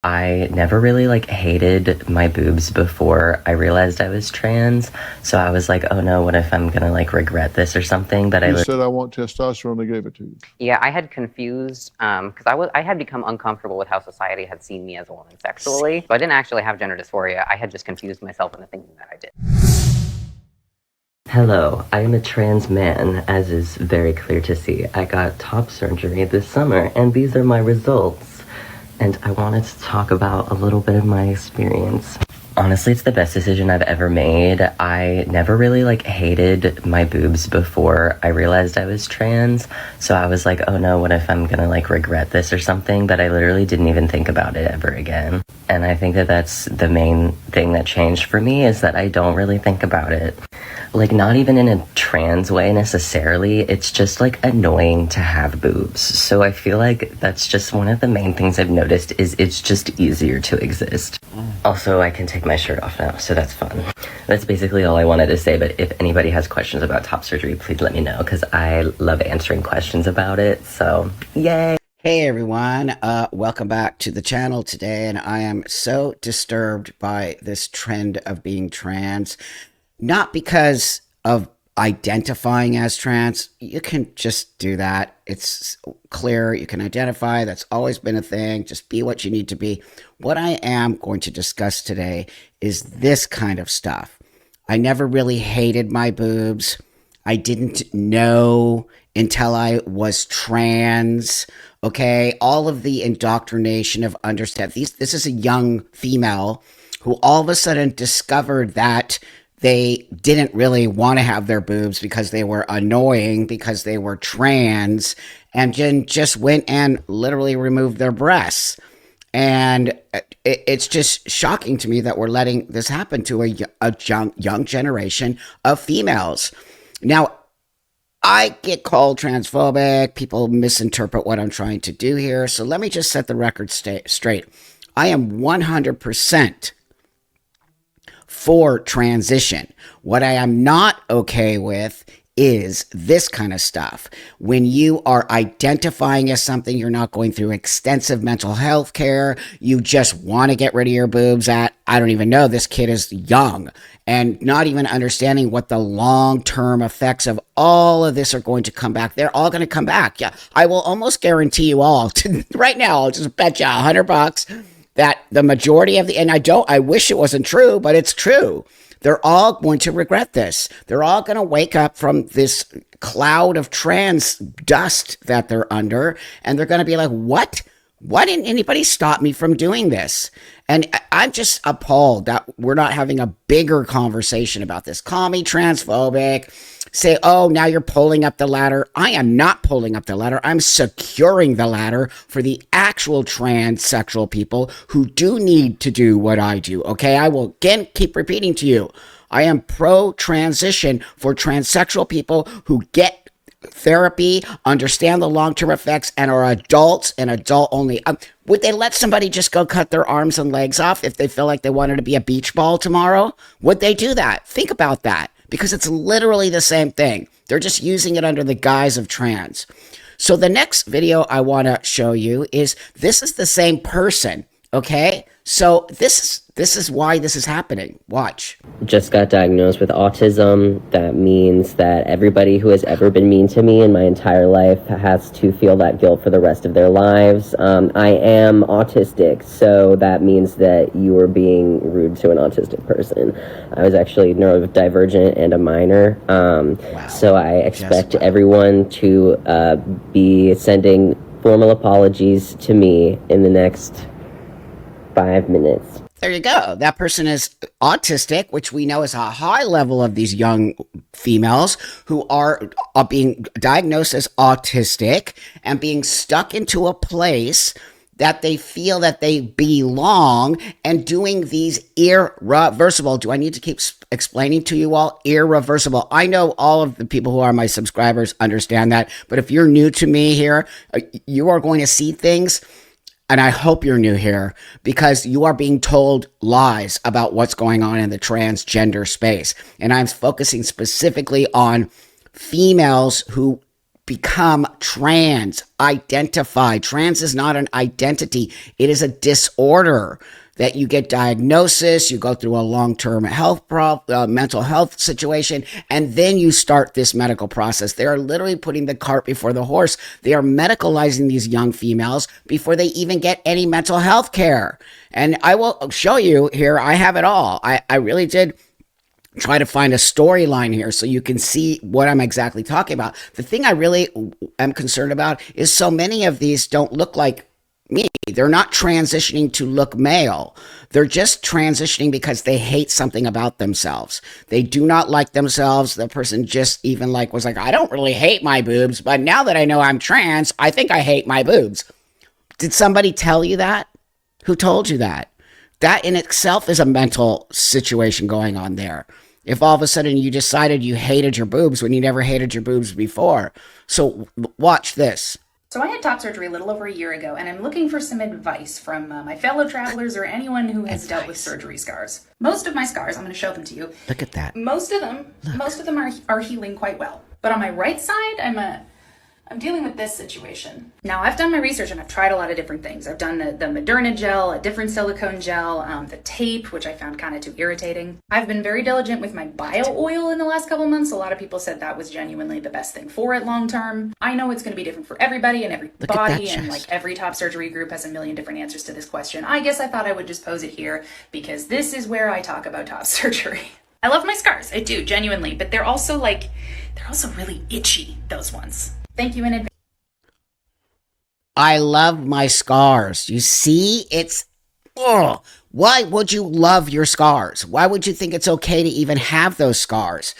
I never really hated my boobs before I realized I was trans. So I was like, oh no, what if I'm gonna regret this or something? But You said I want testosterone, they gave it to you. Yeah, I had confused because I had become uncomfortable with how society had seen me as a woman sexually. So I didn't actually have gender dysphoria. I had just confused myself into thinking that I did. Hello, I am a trans man, as is very clear to see. I got top surgery this summer, and these are my results. And I wanted to talk about a little bit of my experience. Honestly, it's the best decision I've ever made. I never really hated my boobs before I realized I was trans. So I was like, oh no, what if I'm gonna regret this or something? But I literally didn't even think about it ever again. And I think that that's the main thing that changed for me, is that I don't really think about it. Not even in a trans way necessarily, it's just annoying to have boobs. So I feel like that's just one of the main things I've noticed, is it's just easier to exist. Also, I can take my shirt off now, so that's fun. That's basically all I wanted to say, but if anybody has questions about top surgery, please let me know, because I love answering questions about it, so yay! Hey everyone, welcome back to the channel today, and I am so disturbed by this trend of being trans. Not because of identifying as trans. You can just do that. It's clear. You can identify. That's always been a thing. Just be what you need to be. What I am going to discuss today is this kind of stuff. I never really hated my boobs. I didn't know until I was trans. Okay, all of the indoctrination of understand. This is a young female who all of a sudden discovered that they didn't really want to have their boobs because they were annoying, because they were trans, and then just went and literally removed their breasts. And it's just shocking to me that we're letting this happen to a young generation of females. Now, I get called transphobic. People misinterpret what I'm trying to do here. So let me just set the record straight. I am 100% for transition. What I am not okay with is this kind of stuff. When you are identifying as something, you're not going through extensive mental health care. You just want to get rid of your boobs at, I don't even know, this kid is young, and not even understanding what the long-term effects of all of this are going to come back. They're all going to come back. Yeah, I will almost guarantee you all right now, I'll just bet you $100 that the majority of and I wish it wasn't true, but it's true. They're all going to regret this. They're all going to wake up from this cloud of trans dust that they're under, and they're going to be like, what? Why didn't anybody stop me from doing this? And I'm just appalled that we're not having a bigger conversation about this. Call me transphobic. Say, oh, now you're pulling up the ladder. I am not pulling up the ladder. I'm securing the ladder for the actual transsexual people who do need to do what I do. Okay, I will again keep repeating to you. I am pro-transition for transsexual people who get therapy, understand the long-term effects, and are adults and adult only. Would they let somebody just go cut their arms and legs off if they feel like they wanted to be a beach ball tomorrow? Would they do that? Think about that. Because it's literally the same thing. They're just using it under the guise of trans. So the next video I want to show you is, this is the same person, okay? So this is why this is happening. Watch. Just got diagnosed with autism. That means that everybody who has ever been mean to me in my entire life has to feel that guilt for the rest of their lives. I am autistic, so that means that you are being rude to an autistic person. I was actually neurodivergent and a minor, Wow. so I expect everyone to be sending formal apologies to me in the next 5 minutes. There you go. That person is autistic, which we know is a high level of these young females who are being diagnosed as autistic and being stuck into a place that they feel that they belong, and doing these irreversible. Do I need to keep explaining to you all? Irreversible. I know all of the people who are my subscribers understand that, but if you're new to me here, you are going to see things. And I hope you're new here, because you are being told lies about what's going on in the transgender space. And I'm focusing specifically on females who become trans, identify. Trans is not an identity. It is a disorder that you get diagnosis, you go through a long-term mental health situation, and then you start this medical process. They are literally putting the cart before the horse. They are medicalizing these young females before they even get any mental health care. And I will show you here, I have it all. I really did try to find a storyline here so you can see what I'm exactly talking about. The thing I really am concerned about is so many of these don't look like me. They're not transitioning to look male. They're just transitioning because they hate something about themselves. They do not like themselves. The person just even was like, I don't really hate my boobs, but now that I know I'm trans, I think I hate my boobs. Did somebody tell you that? Who told you that? That in itself is a mental situation going on there. If all of a sudden you decided you hated your boobs when you never hated your boobs before. So watch this. So I had top surgery a little over a year ago, and I'm looking for some advice from my fellow travelers or anyone who has dealt with surgery scars. Most of my scars, I'm going to show them to you. Look at that. Most of them are healing quite well. But on my right side, I'm dealing with this situation. Now, I've done my research and I've tried a lot of different things. I've done the Moderna gel, a different silicone gel, the tape, which I found kind of too irritating. I've been very diligent with my bio oil in the last couple months. A lot of people said that was genuinely the best thing for it long term. I know it's going to be different for everybody and every body, and every top surgery group has a million different answers to this question. I guess I thought I would just pose it here because this is where I talk about top surgery. I love my scars, I do, genuinely, but they're also really itchy, those ones. Thank you in advance. I love my scars. You see, why would you love your scars? Why would you think it's okay to even have those scars?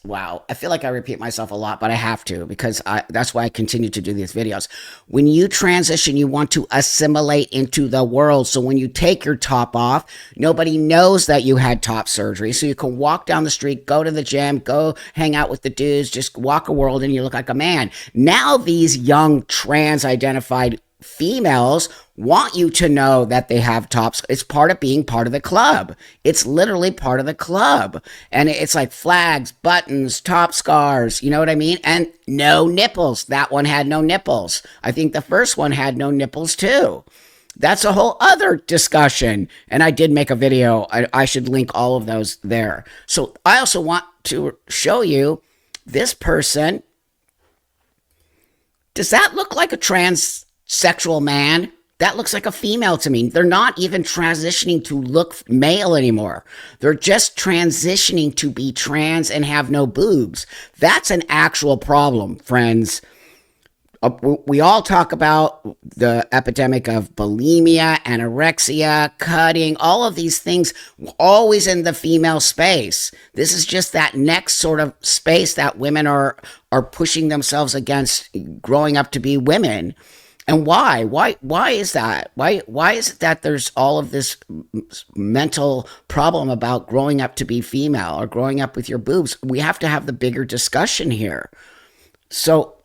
Wow. I feel like I repeat myself a lot, but I have to because that's why I continue to do these videos. When you transition, you want to assimilate into the world. So when you take your top off, nobody knows that you had top surgery. So you can walk down the street, go to the gym, go hang out with the dudes, just walk a world and you look like a man. Now these young trans-identified females want you to know that they have tops. It's part of being part of the club. It's literally part of the club. And it's like flags, buttons, top scars, you know what I mean? And no nipples. That one had no nipples. I think the first one had no nipples too. That's a whole other discussion. And I did make a video. I should link all of those there. So I also want to show you this person. Does that look like a transsexual man? That looks like a female to me. They're not even transitioning to look male anymore. They're just transitioning to be trans and have no boobs. That's an actual problem, friends. We all talk about the epidemic of bulimia, anorexia, cutting, all of these things always in the female space. This is just that next sort of space that women are pushing themselves against growing up to be women. And why? Why is that? Why is it that there's all of this mental problem about growing up to be female or growing up with your boobs? We have to have the bigger discussion here. So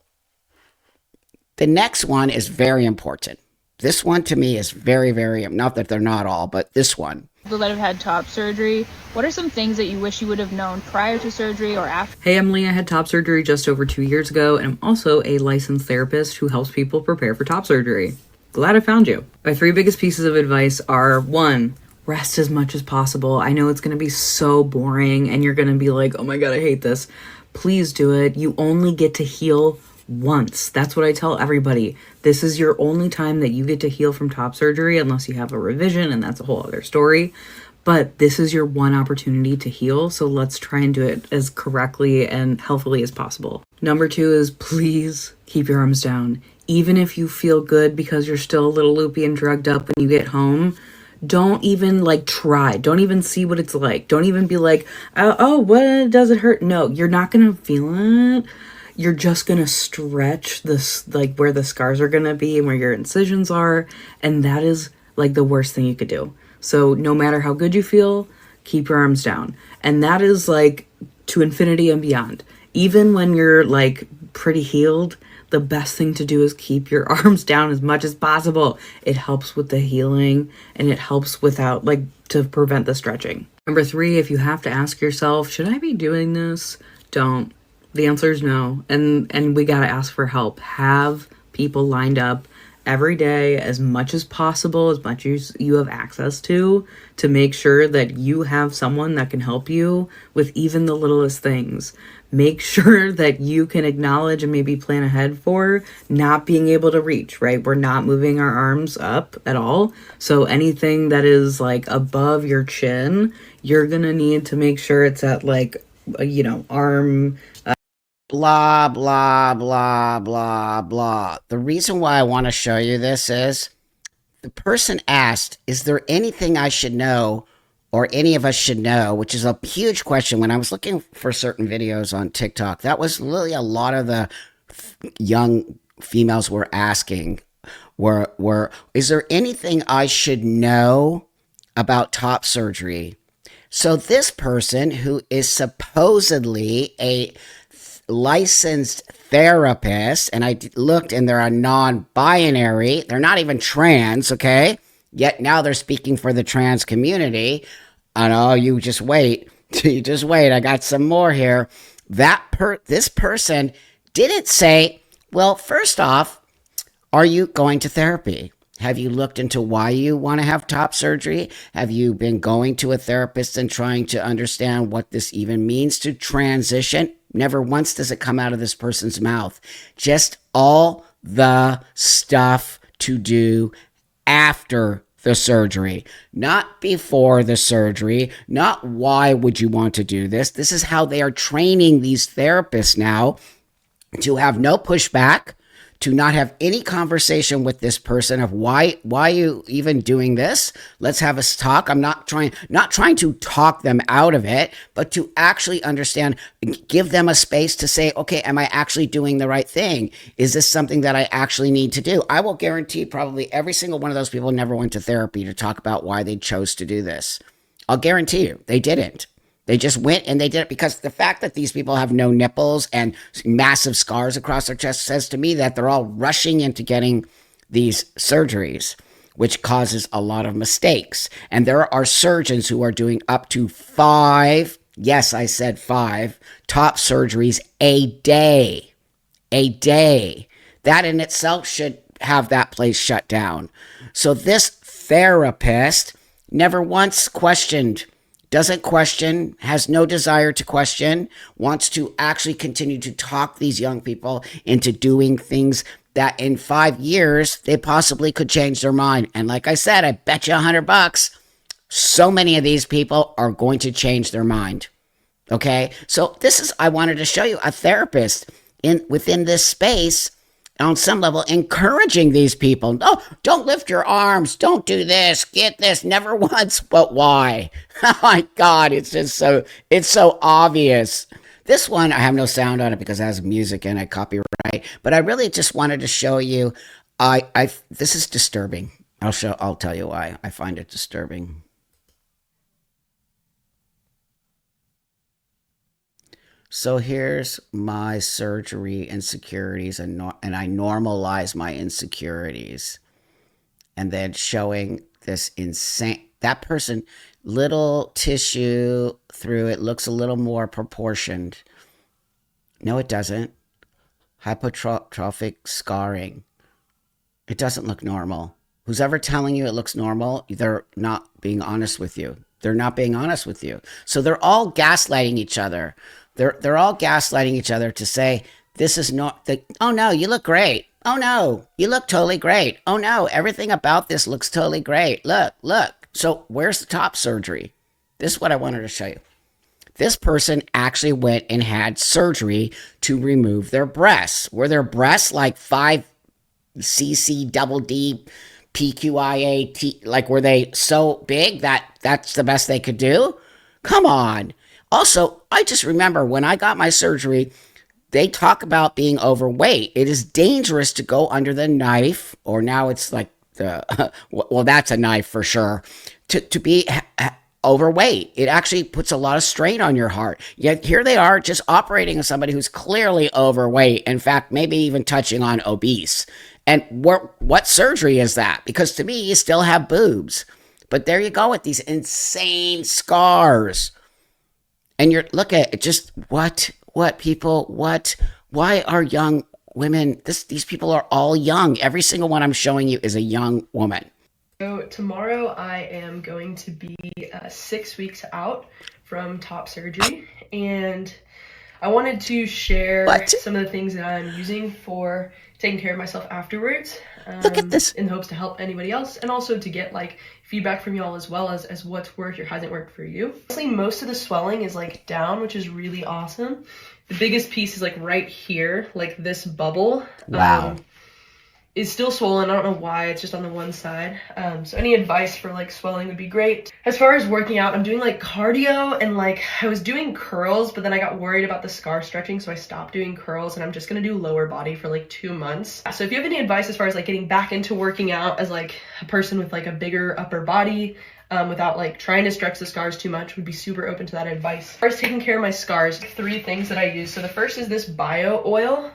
the next one is very important. This one to me is very, very, not that they're not all, but this one. People that have had top surgery, what are some things that you wish you would have known prior to surgery or after? Hey Emily, I had top surgery just over 2 years ago, and I'm also a licensed therapist who helps people prepare for top surgery. Glad I found you. My 3 biggest pieces of advice are: 1, rest as much as possible. I know it's going to be so boring, and you're going to be like, oh my god, I hate this. Please do it. You only get to heal once. That's what I tell everybody. This is your only time that you get to heal from top surgery, unless you have a revision, and that's a whole other story. But this is your one opportunity to heal, so let's try and do it as correctly and healthily as possible. Number 2 is please keep your arms down. Even if you feel good because you're still a little loopy and drugged up when you get home, don't even try. Don't even see what it's like. Don't even be like, oh, what does it hurt? No, you're not gonna feel it. You're just going to stretch this, where the scars are going to be and where your incisions are. And that is the worst thing you could do. So no matter how good you feel, keep your arms down. And that is to infinity and beyond. Even when you're pretty healed, the best thing to do is keep your arms down as much as possible. It helps with the healing and it helps without to prevent the stretching. Number 3, if you have to ask yourself, should I be doing this? Don't. The answer is no. And we got to ask for help. Have people lined up every day as much as possible, as much as you have access to make sure that you have someone that can help you with even the littlest things. Make sure that you can acknowledge and maybe plan ahead for not being able to reach, right? We're not moving our arms up at all. So anything that is like above your chin, you're going to need to make sure it's at like, arm. Blah, blah, blah, blah, blah. The reason why I want to show you this is the person asked, is there anything I should know or any of us should know, which is a huge question. When I was looking for certain videos on TikTok, that was really a lot of the young females were asking were, is there anything I should know about top surgery? So this person, who is supposedly a licensed therapist, and I looked and they're a non-binary, they're not even trans, okay? Yet now they're speaking for the trans community. I know, you just wait. You just wait. I got some more here. This person didn't say, well, first off, are you going to therapy? Have you looked into why you want to have top surgery? Have you been going to a therapist and trying to understand what this even means to transition? Never once does it come out of this person's mouth. Just all the stuff to do after the surgery, not before the surgery, not why would you want to do this. This is how they are training these therapists now to have no pushback, to not have any conversation with this person of why are you even doing this? Let's have a talk. I'm not trying to talk them out of it, but to actually understand, give them a space to say, okay, am I actually doing the right thing? Is this something that I actually need to do? I will guarantee probably every single one of those people never went to therapy to talk about why they chose to do this. I'll guarantee you they didn't. They just went and they did it because the fact that these people have no nipples and massive scars across their chest says to me that they're all rushing into getting these surgeries, which causes a lot of mistakes. And there are surgeons who are doing up to 5, yes, I said 5, top surgeries a day. A day. That in itself should have that place shut down. So this therapist never once questioned, doesn't question, has no desire to question, wants to actually continue to talk these young people into doing things that in 5 years they possibly could change their mind. And like I said, I bet you $100, so many of these people are going to change their mind. Okay, so this is, I wanted to show you a therapist within this space on some level encouraging these people. No, don't lift your arms. Don't do this. Get this. Never once, but why? Oh my God, it's so obvious. This one, I have no sound on it because it has music in it, copyright. But I really just wanted to show you, this is disturbing. I'll tell you why I find it disturbing. So here's my surgery insecurities, and I normalize my insecurities. And then showing this insane, that person, little tissue through it, looks a little more proportioned. No, it doesn't. Hypertrophic scarring. It doesn't look normal. Who's ever telling you it looks normal, they're not being honest with you. They're not being honest with you. So they're all gaslighting each other. They're all gaslighting each other to say, this is not the, oh no, you look great. Oh no, you look totally great. Oh no, everything about this looks totally great. Look. So where's the top surgery? This is what I wanted to show you. This person actually went and had surgery to remove their breasts. Were their breasts like 5cc double D PQIA, like were they so big that that's the best they could do? Come on. Also, I just remember when I got my surgery, they talk about being overweight. It is dangerous to go under the knife, or now it's like well, that's a knife for sure, to be overweight. It actually puts a lot of strain on your heart. Yet here they are just operating on somebody who's clearly overweight. In fact, maybe even touching on obese. And what surgery is that? Because to me, you still have boobs. But there you go with these insane scars. And look at it, just what What people, what, why are young women, these people are all young. Every single one I'm showing you is a young woman. So tomorrow I am going to be 6 weeks out from top surgery, and I wanted to share some of the things that I'm using for taking care of myself afterwards. Look at this. In hopes to help anybody else, and also to get like feedback from y'all as well as what's worked or hasn't worked for you. Honestly, most of the swelling is like down, which is really awesome. The biggest piece is like right here, like this bubble. Wow. Is still swollen. I don't know why, it's just on the one side. So any advice for like swelling would be great. As far as working out, I'm doing like cardio, and like I was doing curls, but then I got worried about the scar stretching, so I stopped doing curls, and I'm just gonna do lower body for like 2 months. So if you have any advice as far as like getting back into working out as like a person with like a bigger upper body, without like trying to stretch the scars too much, would be super open to that advice. As far as taking care of my scars, 3 things that I use. So the first is this bio oil.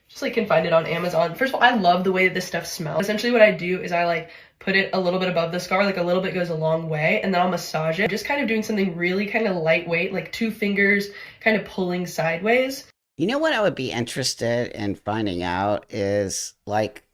Just like can find it on Amazon. First of all, I love the way that this stuff smells. Essentially what I do is I like put it a little bit above the scar, like a little bit goes a long way, and then I'll massage it. Just kind of doing something really kind of lightweight, like 2 fingers kind of pulling sideways. You know what I would be interested in finding out is, like,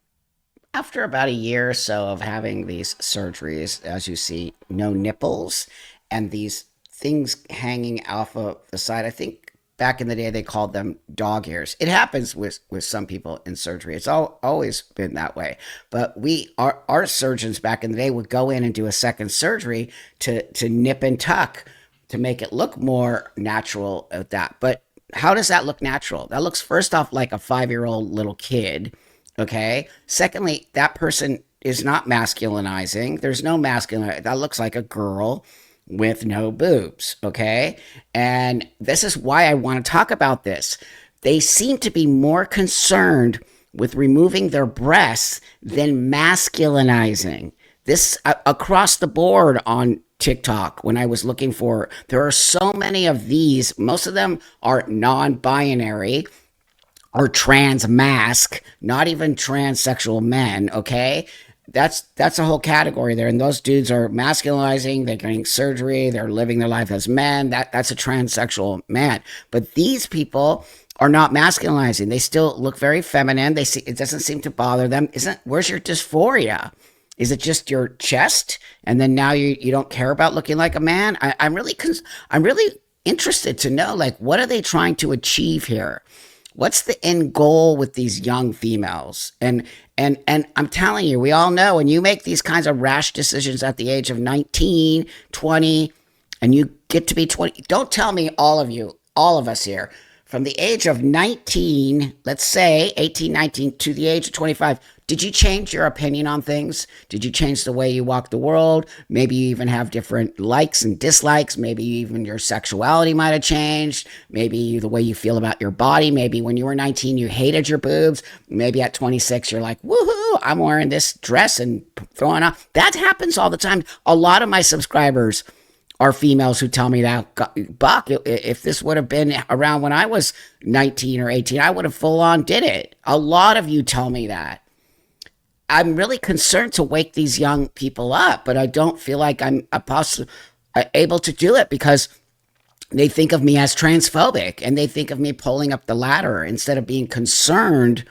after about a year or so of having these surgeries, as you see, no nipples and these things hanging off of the side. I think back in the day, they called them dog ears. It happens with some people in surgery. It's always been that way. But our surgeons back in the day would go in and do a second surgery to nip and tuck to make it look more natural at that. But how does that look natural? That looks, first off, like a 5-year-old little kid. Okay. Secondly, that person is not masculinizing. There's no masculine. That looks like a girl with no boobs, okay? And this is why I want to talk about this. They seem to be more concerned with removing their breasts than masculinizing. This across the board on TikTok, when I was looking for, there are so many of these. Most of them are non-binary or trans mask, not even transsexual men, okay? That's a whole category there. And those dudes are masculinizing, they're getting surgery, they're living their life as men. That's a transsexual man. But these people are not masculinizing. They still look very feminine. It doesn't seem to bother them. Where's your dysphoria? Is it just your chest? And then now you don't care about looking like a man? I'm really interested to know, like, what are they trying to achieve here? What's the end goal with these young females? And I'm telling you, we all know when you make these kinds of rash decisions at the age of 19, 20, and you get to be 20, don't tell me all of us here, from the age of 19, let's say 18, 19, to the age of 25, did you change your opinion on things? Did you change the way you walk the world? Maybe you even have different likes and dislikes. Maybe even your sexuality might have changed. Maybe the way you feel about your body. Maybe when you were 19, you hated your boobs. Maybe at 26, you're like, woohoo, I'm wearing this dress and throwing up. That happens all the time. A lot of my subscribers are females who tell me that, Buck, if this would have been around when I was 19 or 18, I would have full on did it. A lot of you tell me that. I'm really concerned to wake these young people up, but I don't feel like I'm able to do it because they think of me as transphobic and they think of me pulling up the ladder instead of being concerned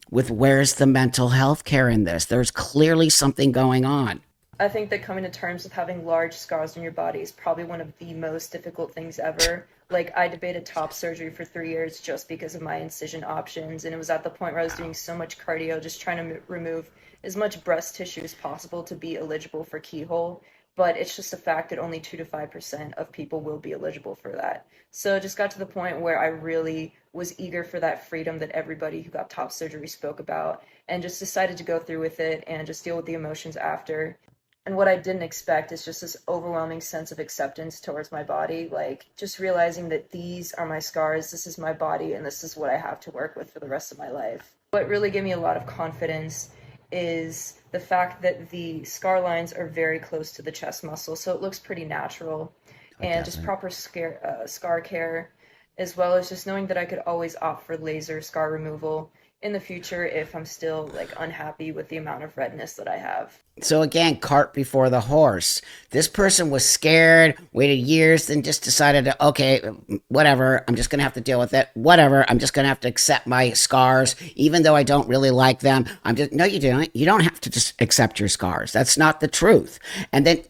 with where's the mental health care in this. There's clearly something going on. I think that coming to terms with having large scars on your body is probably one of the most difficult things ever. Like, I debated top surgery for 3 years just because of my incision options, and it was at the point where I was doing so much cardio, just trying to remove as much breast tissue as possible to be eligible for keyhole. But it's just a fact that only 2 to 5% of people will be eligible for that. So it just got to the point where I really was eager for that freedom that everybody who got top surgery spoke about, and just decided to go through with it and just deal with the emotions after. And what I didn't expect is just this overwhelming sense of acceptance towards my body, like just realizing that these are my scars, this is my body, and this is what I have to work with for the rest of my life. What really gave me a lot of confidence is the fact that the scar lines are very close to the chest muscle, so it looks pretty natural. And just proper scar care, as well as just knowing that I could always opt for laser scar removal in the future if I'm still like unhappy with the amount of redness that I have. So again, cart before the horse. This person was scared, waited years, then just decided to, okay, whatever, I'm just going to have to deal with it. Whatever, I'm just going to have to accept my scars, even though I don't really like them. No, you don't. You don't have to just accept your scars. That's not the truth. And then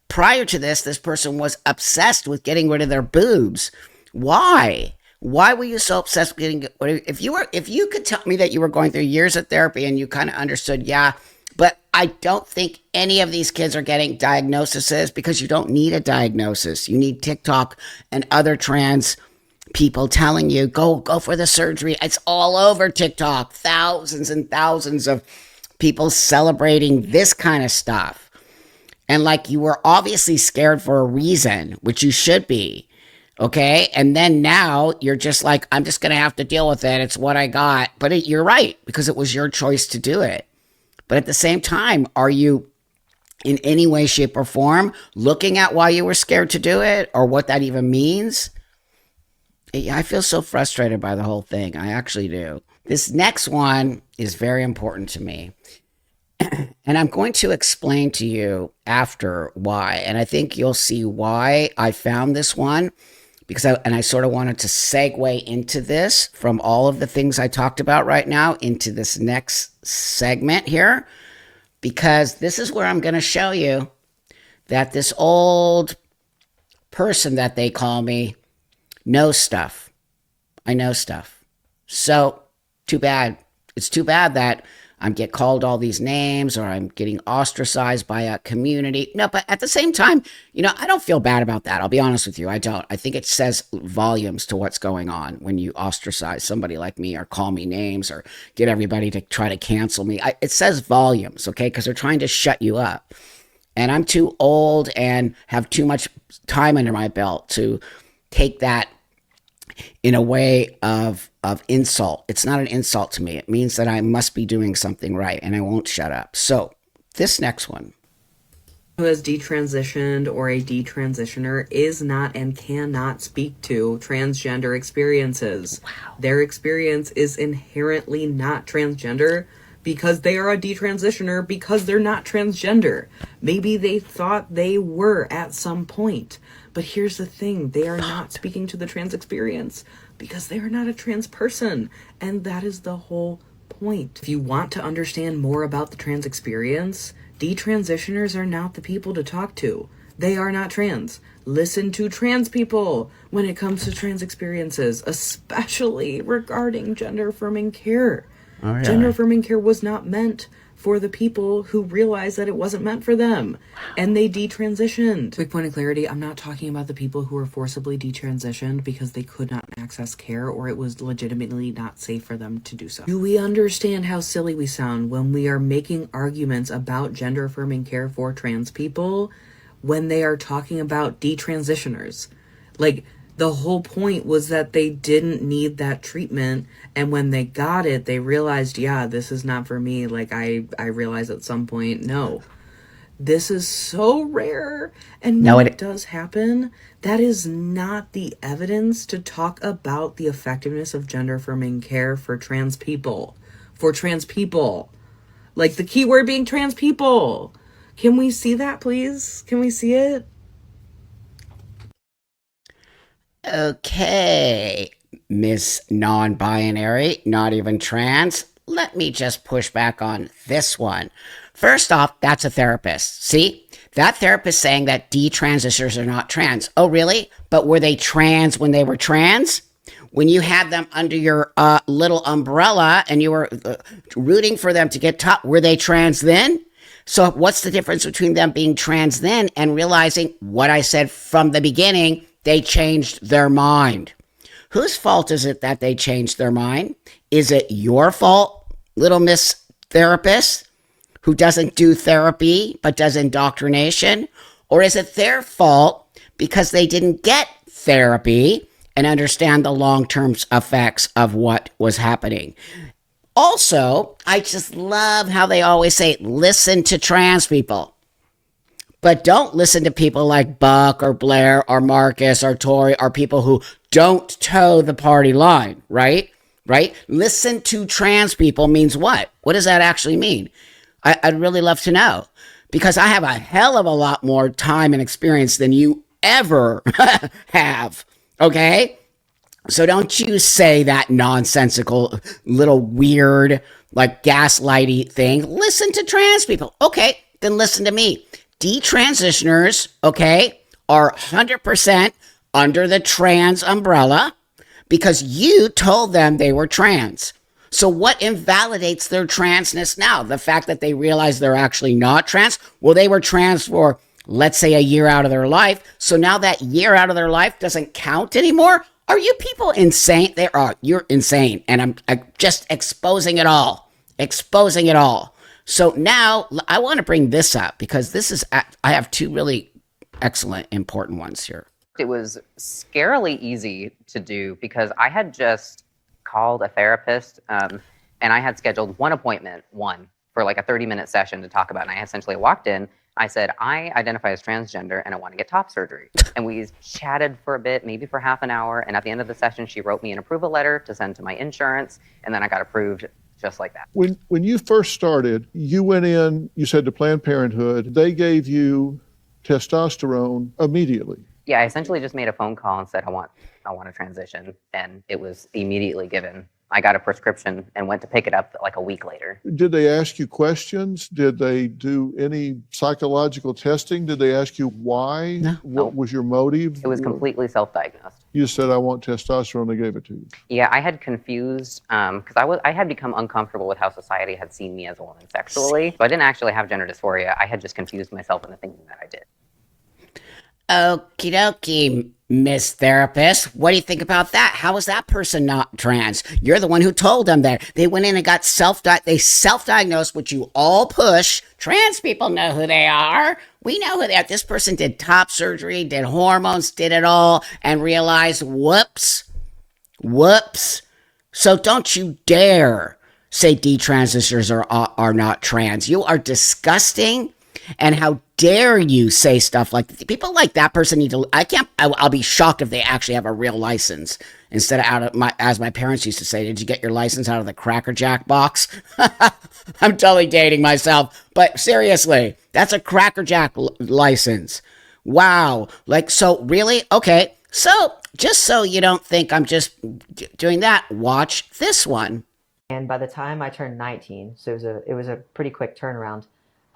prior to this, this person was obsessed with getting rid of their boobs. Why? Why were you so obsessed with getting, if you could tell me that you were going through years of therapy and you kind of understood, yeah, but I don't think any of these kids are getting diagnoses because you don't need a diagnosis. You need TikTok and other trans people telling you, go for the surgery. It's all over TikTok. Thousands and thousands of people celebrating this kind of stuff. And like, you were obviously scared for a reason, which you should be. Okay. And then now you're just like, I'm just going to have to deal with it. It's what I got. But you're right, because it was your choice to do it. But at the same time, are you in any way, shape, or form looking at why you were scared to do it or what that even means? I feel so frustrated by the whole thing. I actually do. This next one is very important to me. And I'm going to explain to you after why. And I think you'll see why I found this one. Because I sort of wanted to segue into this from all of the things I talked about right now into this next segment here, because this is where I'm going to show you that this old person that they call me knows stuff. I know stuff. So too bad. It's too bad that I get called all these names or I'm getting ostracized by a community. No, but at the same time, I don't feel bad about that. I'll be honest with you. I don't. I think it says volumes to what's going on when you ostracize somebody like me or call me names or get everybody to try to cancel me. It says volumes, okay? Because they're trying to shut you up. And I'm too old and have too much time under my belt to take that in a way of insult. It's not an insult to me. It means that I must be doing something right and I won't shut up. So this next one. Who has detransitioned or a detransitioner is not and cannot speak to transgender experiences. Wow. Their experience is inherently not transgender because they are a detransitioner because they're not transgender. Maybe they thought they were at some point. But here's the thing, they are not speaking to the trans experience because they are not a trans person. And that is the whole point. If you want to understand more about the trans experience, detransitioners are not the people to talk to. They are not trans. Listen to trans people when it comes to trans experiences, especially regarding gender affirming care. Oh, yeah. Gender affirming care was not meant for the people who realized that it wasn't meant for them and they detransitioned. Quick point of clarity, I'm not talking about the people who were forcibly detransitioned because they could not access care or it was legitimately not safe for them to do so. Do we understand how silly we sound when we are making arguments about gender affirming care for trans people when they are talking about detransitioners? Like, the whole point was that they didn't need that treatment. And when they got it, they realized, yeah, this is not for me. Like, I realized at some point, no, this is so rare. And when it does happen, that is not the evidence to talk about the effectiveness of gender affirming care for trans people. For trans people. Like, the key word being trans people. Can we see that, please? Can we see it? Okay, Miss Non-Binary, not even trans. Let me just push back on this one. First off, that's a therapist. See? That therapist saying that detransitioners are not trans. Oh, really? But were they trans when they were trans? When you had them under your little umbrella and you were rooting for them to get taught, were they trans then? So what's the difference between them being trans then and realizing what I said from the beginning? They changed their mind. Whose fault is it that they changed their mind? Is it your fault, little Miss Therapist, who doesn't do therapy but does indoctrination? Or is it their fault because they didn't get therapy and understand the long-term effects of what was happening? Also, I just love how they always say, listen to trans people. But don't listen to people like Buck or Blair or Marcus or Tori or people who don't toe the party line, right? right? Listen to trans people means what? What does that actually mean? I'd really love to know, because I have a hell of a lot more time and experience than you ever have, okay? So don't you say that nonsensical little weird, like gaslighty thing. Listen to trans people. Okay, then listen to me. Detransitioners, okay, are 100% under the trans umbrella because you told them they were trans. So what invalidates their transness now? The fact that they realize they're actually not trans? Well, they were trans for, let's say, a year out of their life. So now that year out of their life doesn't count anymore? Are you people insane? You're insane. And I'm just exposing it all. Exposing it all. So now I want to bring this up because I have two really excellent, important ones here. It was scarily easy to do because I had just called a therapist and I had scheduled one appointment, for like a 30-minute session to talk about it. And I essentially walked in. I said, I identify as transgender and I want to get top surgery. And we chatted for a bit, maybe for half an hour. And at the end of the session, she wrote me an approval letter to send to my insurance. And then I got approved just like that. When you first started, you went in, you said to Planned Parenthood, they gave you testosterone immediately. Yeah, I essentially just made a phone call and said, I want to transition. And it was immediately given. I got a prescription and went to pick it up like a week later. Did they ask you questions? Did they do any psychological testing? Did they ask you why? No. What was your motive? It was completely self-diagnosed. You just said, I want testosterone, they gave it to you. Yeah, I had confused, because I had become uncomfortable with how society had seen me as a woman sexually. So I didn't actually have gender dysphoria. I had just confused myself into thinking that I did. Okie dokie, Miss Therapist. What do you think about that? How is that person not trans? You're the one who told them that. They went in and got self-diagnosed, which you all push. Trans people know who they are. We know who they are. This person did top surgery, did hormones, did it all, and realized, whoops. So don't you dare say detransitioners are not trans. You are disgusting. And how dare you say stuff like people like that person need to, I'll be shocked if they actually have a real license instead of as my parents used to say, did you get your license out of the Cracker Jack box? I'm totally dating myself, but seriously, that's a Cracker Jack license. Wow. Like, so really? Okay. So just so you don't think I'm just doing that, watch this one. And by the time I turned 19, so it was a pretty quick turnaround,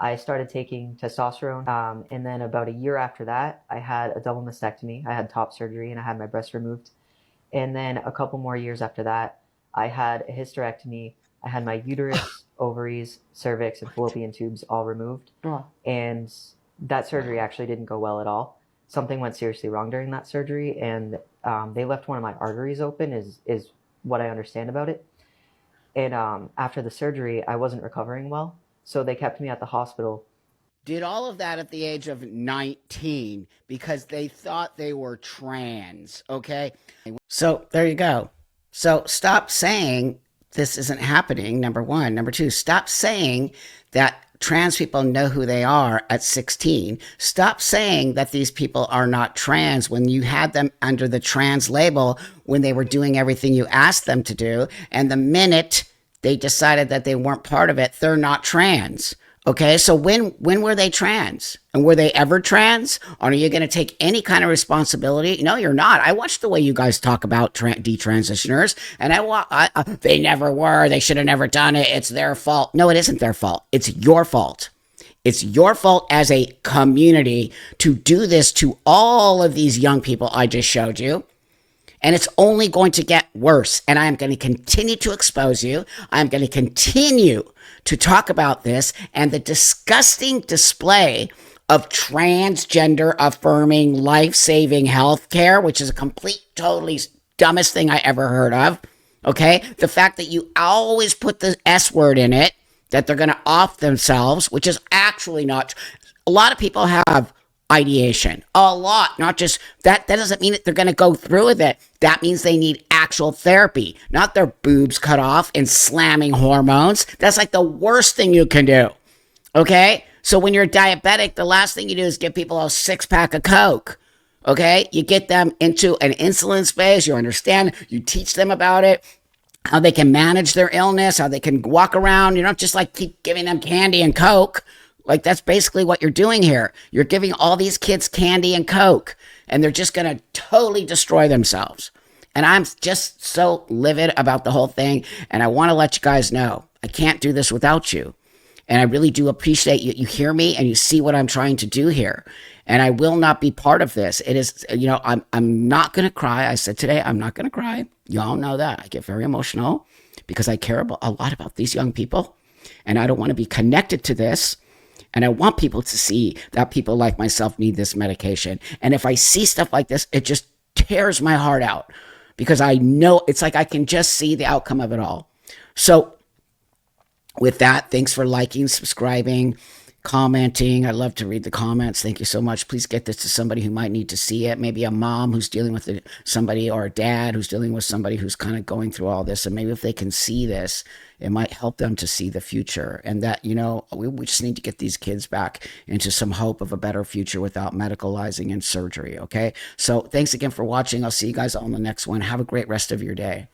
I started taking testosterone, and then about a year after that, I had a double mastectomy. I had top surgery, and I had my breast removed. And then a couple more years after that, I had a hysterectomy. I had my uterus, ovaries, cervix, and fallopian tubes all removed. And that surgery actually didn't go well at all. Something went seriously wrong during that surgery, and they left one of my arteries open, is what I understand about it. And after the surgery, I wasn't recovering well. So they kept me at the hospital. Did all of that at the age of 19 because they thought they were trans, okay? So there you go. So stop saying this isn't happening, number one. Number two, stop saying that trans people know who they are at 16. Stop saying that these people are not trans when you had them under the trans label when they were doing everything you asked them to do. And the minute they decided that they weren't part of it, they're not trans. Okay, so when were they trans? And were they ever trans? Or are you going to take any kind of responsibility? No, you're not. I watched the way you guys talk about detransitioners, and they never were. They should have never done it. It's their fault. No, it isn't their fault. It's your fault. It's your fault as a community to do this to all of these young people I just showed you. And it's only going to get worse. And I am going to continue to expose you. I'm going to continue to talk about this and the disgusting display of transgender affirming life-saving healthcare, which is a totally dumbest thing I ever heard of. Okay? The fact that you always put the S word in it, that they're going to off themselves, which is actually not. A lot of people have ideation. A lot. Not just that. That doesn't mean that they're going to go through with it. That means they need actual therapy, not their boobs cut off and slamming hormones. That's like the worst thing you can do. Okay? So when you're diabetic, the last thing you do is give people a 6-pack of Coke. Okay? You get them into an insulin space. You understand. You teach them about it. how they can manage their illness, how they can walk around. You don't just like keep giving them candy and Coke. Like, that's basically what you're doing here. You're giving all these kids candy and Coke, and they're just going to totally destroy themselves. And I'm just so livid about the whole thing. And I want to let you guys know, I can't do this without you. And I really do appreciate you. You hear me and you see what I'm trying to do here. And I will not be part of this. It is, I'm not going to cry. I said today, I'm not going to cry. Y'all know that. I get very emotional because I care a lot about these young people. And I don't want to be connected to this. And I want people to see that people like myself need this medication. And if I see stuff like this, it just tears my heart out because I know it's like I can just see the outcome of it all. So with that, thanks for liking, subscribing, commenting. I love to read the comments. Thank you so much. Please get this to somebody who might need to see it. Maybe a mom who's dealing with somebody, or a dad who's dealing with somebody who's kind of going through all this. And maybe if they can see this, it might help them to see the future. And that, we just need to get these kids back into some hope of a better future without medicalizing and surgery. Okay. So thanks again for watching. I'll see you guys on the next one. Have a great rest of your day.